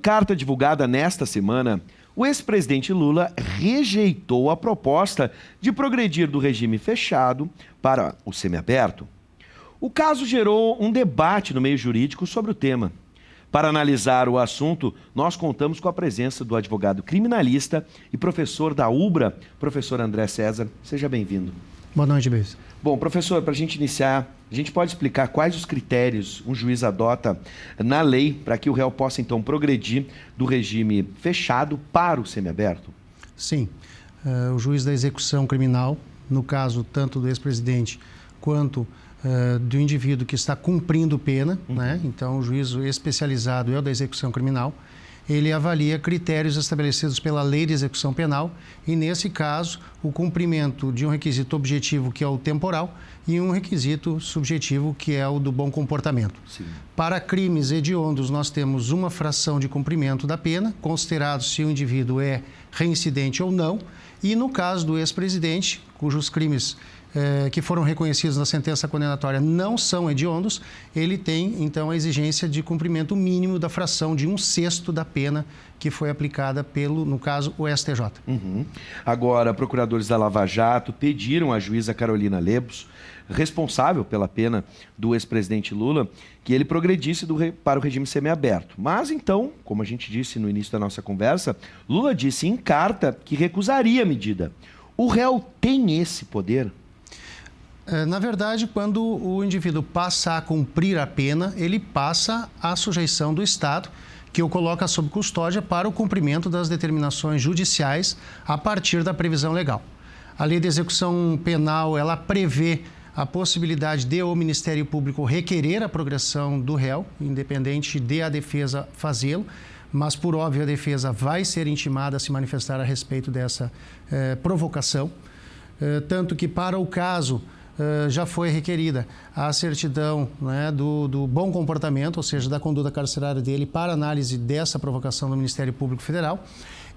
carta divulgada nesta semana, o ex-presidente Lula rejeitou a proposta de progredir do regime fechado para o semiaberto. O caso gerou um debate no meio jurídico sobre o tema. Para analisar o assunto, nós contamos com a presença do advogado criminalista e professor da UBRA, professor André César. Seja bem-vindo. Boa noite, Beijo. Bom, professor, para a gente iniciar, a gente pode explicar quais os critérios um juiz adota na lei para que o réu possa, então, progredir do regime fechado para o semiaberto? Sim. O juiz da execução criminal, no caso tanto do ex-presidente quanto do indivíduo que está cumprindo pena, né? Então, o juízo especializado é o da execução criminal. Ele avalia critérios estabelecidos pela Lei de Execução Penal e, nesse caso, o cumprimento de um requisito objetivo, que é o temporal, e um requisito subjetivo, que é o do bom comportamento. Sim. Para crimes hediondos, nós temos uma fração de cumprimento da pena, considerado se o indivíduo é reincidente ou não, e no caso do ex-presidente, cujos crimes que foram reconhecidos na sentença condenatória não são hediondos, ele tem, então, a exigência de cumprimento mínimo da fração de 1/6 da pena que foi aplicada pelo, no caso, o STJ. Agora, procuradores da Lava Jato pediram à juíza Carolina Lebos, responsável pela pena do ex-presidente Lula, que ele progredisse para o regime semiaberto. Mas, então, como a gente disse no início da nossa conversa, Lula disse em carta que recusaria a medida. O réu tem esse poder? Na verdade, quando o indivíduo passa a cumprir a pena, ele passa à sujeição do Estado, que o coloca sob custódia para o cumprimento das determinações judiciais a partir da previsão legal. A Lei de Execução Penal, ela prevê a possibilidade de o Ministério Público requerer a progressão do réu, independente de a defesa fazê-lo, mas, por óbvio, a defesa vai ser intimada a se manifestar a respeito dessa provocação. Tanto que, para o caso, já foi requerida a certidão, né, do bom comportamento, ou seja, da conduta carcerária dele, para análise dessa provocação do Ministério Público Federal.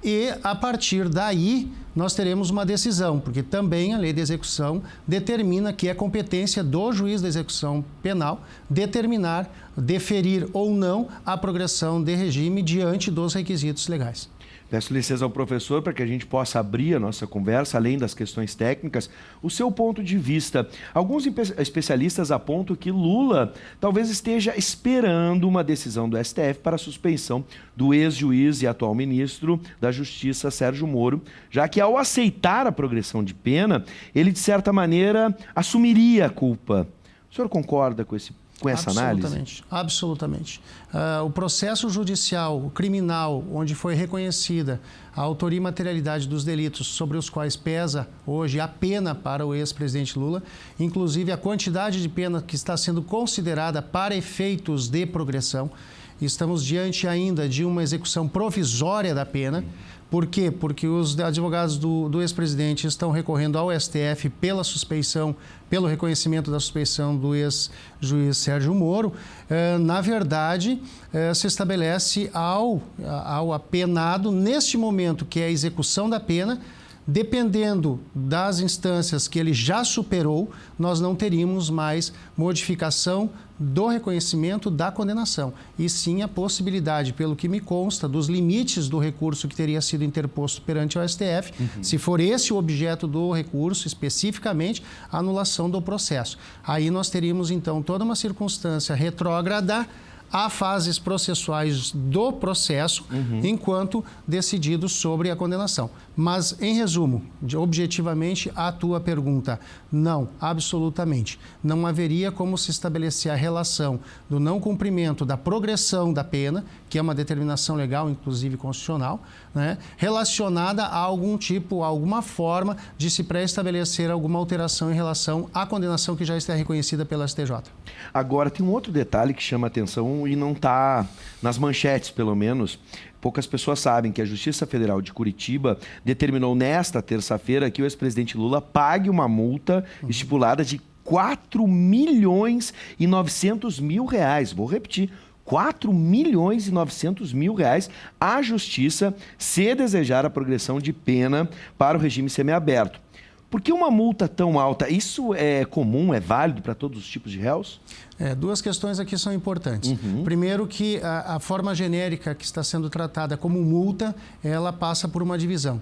E, a partir daí, nós teremos uma decisão, porque também a Lei de Execução determina que é competência do juiz da execução penal determinar, deferir ou não a progressão de regime diante dos requisitos legais. Peço licença ao professor para que a gente possa abrir a nossa conversa, além das questões técnicas, o seu ponto de vista. Alguns especialistas apontam que Lula talvez esteja esperando uma decisão do STF para a suspeição do ex-juiz e atual ministro da Justiça, Sérgio Moro, já que ao aceitar a progressão de pena, ele, de certa maneira, assumiria a culpa. O senhor concorda com essa análise? Absolutamente. O processo judicial criminal, onde foi reconhecida a autoria e materialidade dos delitos sobre os quais pesa hoje a pena para o ex-presidente Lula, inclusive a quantidade de pena que está sendo considerada para efeitos de progressão. Estamos diante ainda de uma execução provisória da pena. Por quê? Porque os advogados do ex-presidente estão recorrendo ao STF pela suspeição, pelo reconhecimento da suspeição do ex-juiz Sérgio Moro. Na verdade, se estabelece ao apenado, neste momento, que é a execução da pena, dependendo das instâncias que ele já superou, nós não teríamos mais modificação do reconhecimento da condenação, e sim a possibilidade, pelo que me consta, dos limites do recurso que teria sido interposto perante o STF, se for esse o objeto do recurso, especificamente, a anulação do processo. Aí nós teríamos, então, toda uma circunstância retrógrada a fases processuais do processo, enquanto decididos sobre a condenação. Mas, em resumo, objetivamente, a tua pergunta, não, absolutamente. Não haveria como se estabelecer a relação do não cumprimento da progressão da pena, que é uma determinação legal, inclusive constitucional, né, relacionada a algum tipo, alguma forma de se pré-estabelecer alguma alteração em relação à condenação que já está reconhecida pela STJ. Agora, tem um outro detalhe que chama atenção e não está nas manchetes, pelo menos. Poucas pessoas sabem que a Justiça Federal de Curitiba determinou nesta terça-feira que o ex-presidente Lula pague uma multa estipulada de 4.900.000 reais. Vou repetir, 4.900.000 reais à Justiça se desejar a progressão de pena para o regime semiaberto. Por que uma multa tão alta? Isso é comum, é válido para todos os tipos de réus? Duas questões aqui são importantes. Primeiro que a forma genérica que está sendo tratada como multa, ela passa por uma divisão.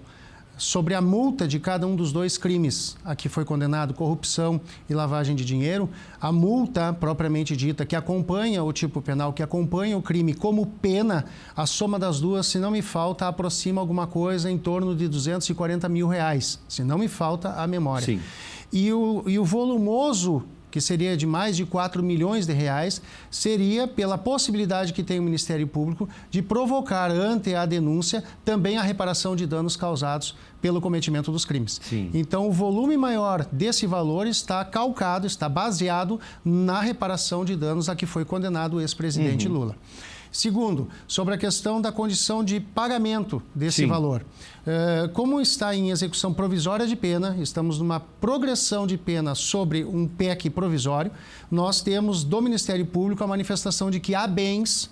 Sobre a multa de cada um dos dois crimes a que foi condenado, corrupção e lavagem de dinheiro, a multa propriamente dita que acompanha o tipo penal, que acompanha o crime como pena, a soma das duas, se não me falta, aproxima alguma coisa em torno de R$240 mil, se não me falta a memória. Sim. E o volumoso, que seria de mais de R$4 milhões, seria pela possibilidade que tem o Ministério Público de provocar ante a denúncia também a reparação de danos causados pelo cometimento dos crimes. Sim. Então, o volume maior desse valor está calcado, está baseado na reparação de danos a que foi condenado o ex-presidente Lula. Segundo, sobre a questão da condição de pagamento desse valor. Como está em execução provisória de pena, estamos numa progressão de pena sobre um PEC provisório, nós temos do Ministério Público a manifestação de que há bens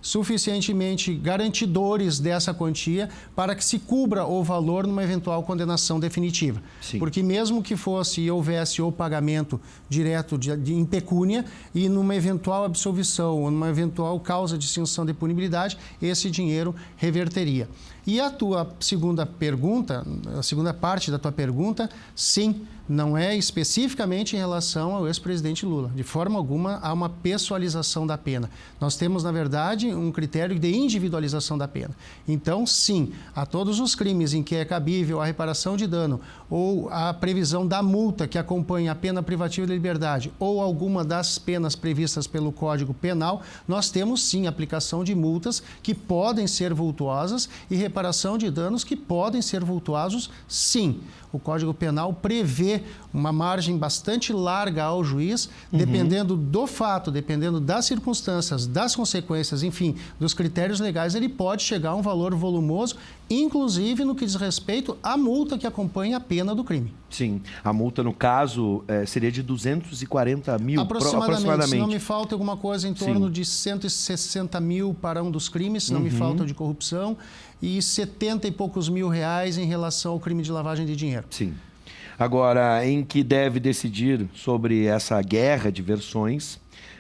suficientemente garantidores dessa quantia para que se cubra o valor numa eventual condenação definitiva. Sim. Porque mesmo que houvesse o pagamento direto em pecúnia e numa eventual absolvição ou numa eventual causa de extinção de punibilidade, esse dinheiro reverteria. E a tua segunda pergunta, a segunda parte da tua pergunta, sim, não é especificamente em relação ao ex-presidente Lula. De forma alguma, há uma pessoalização da pena. Nós temos, na verdade, um critério de individualização da pena. Então, sim, a todos os crimes em que é cabível a reparação de dano ou a previsão da multa que acompanha a pena privativa de liberdade ou alguma das penas previstas pelo Código Penal, nós temos, sim, aplicação de multas que podem ser vultuosas e reparação de danos que podem ser vultuosos, sim. O Código Penal prevê uma margem bastante larga ao juiz, dependendo do fato, dependendo das circunstâncias, das consequências, enfim, dos critérios legais, ele pode chegar a um valor volumoso, inclusive no que diz respeito à multa que acompanha a pena do crime. Sim, a multa, no caso, seria de 240 mil, aproximadamente. Se não me falta alguma coisa em torno de 160 mil para um dos crimes, se não me falta de corrupção, e 70 e poucos mil reais em relação ao crime de lavagem de dinheiro. Sim. Agora, em que deve decidir sobre essa guerra de versões,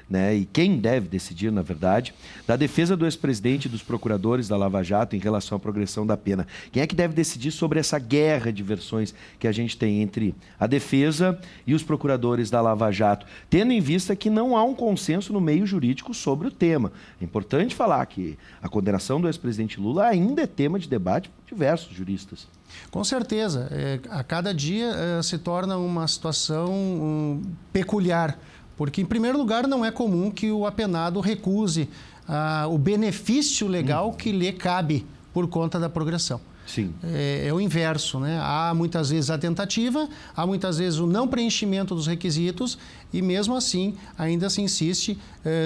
né, e quem deve decidir, na verdade, da defesa do ex-presidente e dos procuradores da Lava Jato em relação à progressão da pena. Quem é que deve decidir sobre essa guerra de versões que a gente tem entre a defesa e os procuradores da Lava Jato, tendo em vista que não há um consenso no meio jurídico sobre o tema? É importante falar que a condenação do ex-presidente Lula ainda é tema de debate por diversos juristas. Com certeza. A cada dia se torna uma situação peculiar. Porque, em primeiro lugar, não é comum que o apenado recuse o benefício legal que lhe cabe por conta da progressão. Sim. É o inverso, né? Há muitas vezes a tentativa, há muitas vezes o não preenchimento dos requisitos e, mesmo assim, ainda se insiste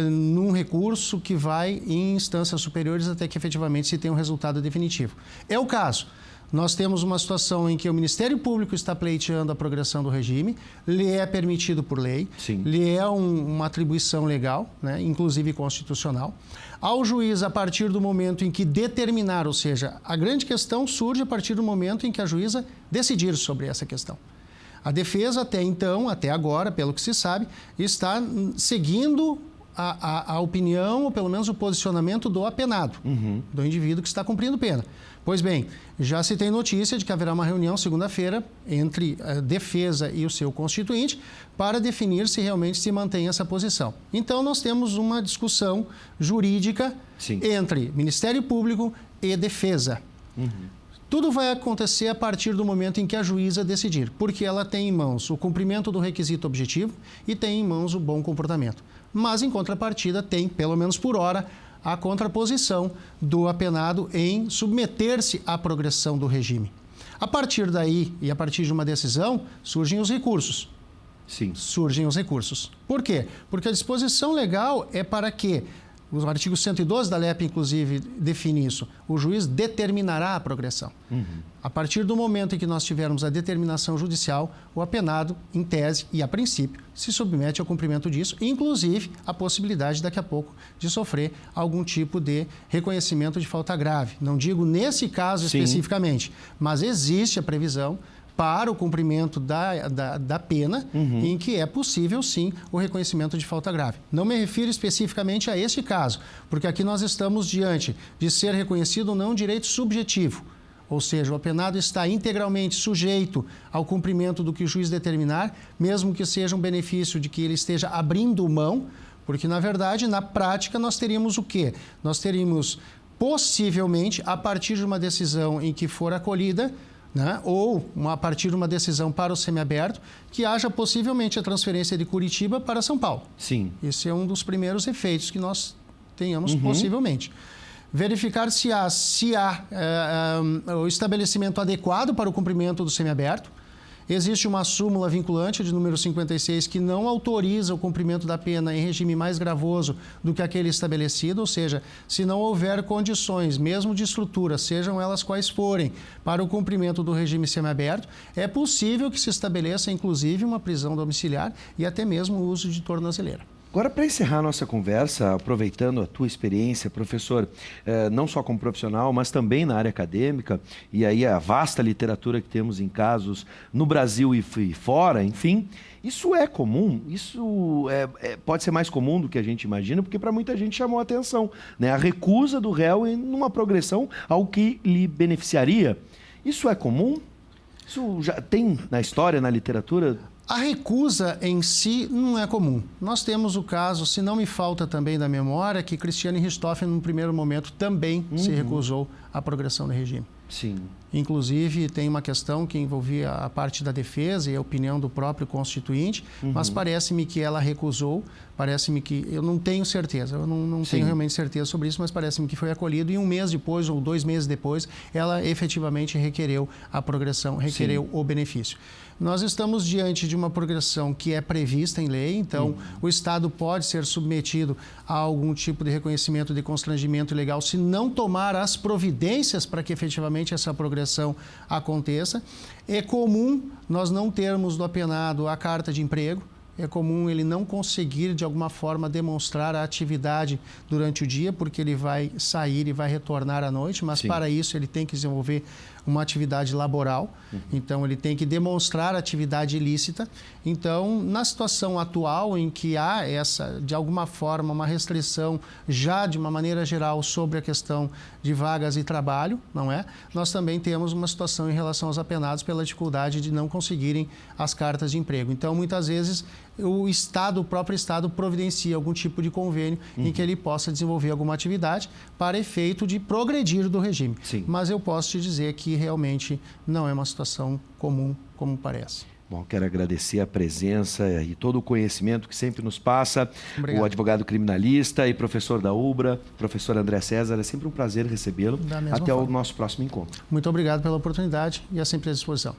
num recurso que vai em instâncias superiores até que efetivamente se tenha um resultado definitivo. É o caso. Nós temos uma situação em que o Ministério Público está pleiteando a progressão do regime, lhe é permitido por lei, lhe é uma atribuição legal, né, inclusive constitucional. Ao juiz, a partir do momento em que determinar, ou seja, a grande questão surge a partir do momento em que a juíza decidir sobre essa questão. A defesa, até então, até agora, pelo que se sabe, está seguindo a opinião, ou pelo menos o posicionamento do apenado, do indivíduo que está cumprindo pena. Pois bem, já se tem notícia de que haverá uma reunião segunda-feira entre a defesa e o seu constituinte para definir se realmente se mantém essa posição. Então, nós temos uma discussão jurídica entre Ministério Público e defesa. Tudo vai acontecer a partir do momento em que a juíza decidir, porque ela tem em mãos o cumprimento do requisito objetivo e tem em mãos o bom comportamento. Mas, em contrapartida, tem, pelo menos por hora, a contraposição do apenado em submeter-se à progressão do regime. A partir daí, e a partir de uma decisão, surgem os recursos. Surgem os recursos. Por quê? Porque a disposição legal é para que, o artigo 112 da LEP, inclusive, define isso, o juiz determinará a progressão. A partir do momento em que nós tivermos a determinação judicial, o apenado, em tese e a princípio, se submete ao cumprimento disso, inclusive a possibilidade, daqui a pouco, de sofrer algum tipo de reconhecimento de falta grave. Não digo nesse caso especificamente, mas existe a previsão para o cumprimento da pena, em que é possível, sim, o reconhecimento de falta grave. Não me refiro especificamente a este caso, porque aqui nós estamos diante de ser reconhecido ou não um direito subjetivo. Ou seja, o apenado está integralmente sujeito ao cumprimento do que o juiz determinar, mesmo que seja um benefício de que ele esteja abrindo mão, porque, na verdade, na prática, nós teríamos o quê? Nós teríamos, possivelmente, a partir de uma decisão em que for acolhida, né, ou a partir de uma decisão para o semiaberto, que haja possivelmente a transferência de Curitiba para São Paulo. Sim. Esse é um dos primeiros efeitos que nós tenhamos possivelmente. Verificar se há o estabelecimento adequado para o cumprimento do semiaberto. Existe uma súmula vinculante de número 56 que não autoriza o cumprimento da pena em regime mais gravoso do que aquele estabelecido, ou seja, se não houver condições, mesmo de estrutura, sejam elas quais forem, para o cumprimento do regime semiaberto, é possível que se estabeleça, inclusive, uma prisão domiciliar e até mesmo o uso de tornozeleira. Agora, para encerrar a nossa conversa, aproveitando a tua experiência, professor, não só como profissional, mas também na área acadêmica, e aí a vasta literatura que temos em casos no Brasil e fora, enfim, isso é comum? Isso pode ser mais comum do que a gente imagina, porque para muita gente chamou a atenção, né? A recusa do réu em uma progressão ao que lhe beneficiaria. Isso é comum? Isso já tem na história, na literatura? A recusa em si não é comum. Nós temos o caso, se não me falta também da memória, que Cristiane Richthofen, num primeiro momento, também se recusou à progressão do regime. Sim. Inclusive, tem uma questão que envolvia a parte da defesa e a opinião do próprio constituinte, mas parece-me que ela recusou, parece-me que... Eu não tenho certeza, eu não tenho realmente certeza sobre isso, mas parece-me que foi acolhido e um mês depois ou 2 meses depois, ela efetivamente requereu a progressão, requereu o benefício. Nós estamos diante de uma progressão que é prevista em lei, então o Estado pode ser submetido a algum tipo de reconhecimento de constrangimento legal se não tomar as providências para que efetivamente essa progressão aconteça. É comum nós não termos do apenado a carta de emprego. É comum ele não conseguir, de alguma forma, demonstrar a atividade durante o dia, porque ele vai sair e vai retornar à noite, mas para isso ele tem que desenvolver uma atividade laboral, então ele tem que demonstrar atividade ilícita. Então, na situação atual em que há de alguma forma, uma restrição já de uma maneira geral sobre a questão de vagas e trabalho, não é? Nós também temos uma situação em relação aos apenados pela dificuldade de não conseguirem as cartas de emprego. Então, muitas vezes, o próprio Estado providencia algum tipo de convênio em que ele possa desenvolver alguma atividade para efeito de progredir do regime. Mas eu posso te dizer que realmente não é uma situação comum como parece. Bom, quero agradecer a presença e todo o conhecimento que sempre nos passa. Obrigado. O advogado criminalista e professor da UBRA, professor André César. É sempre um prazer recebê-lo. Até o nosso próximo encontro. Muito obrigado pela oportunidade e é sempre à disposição.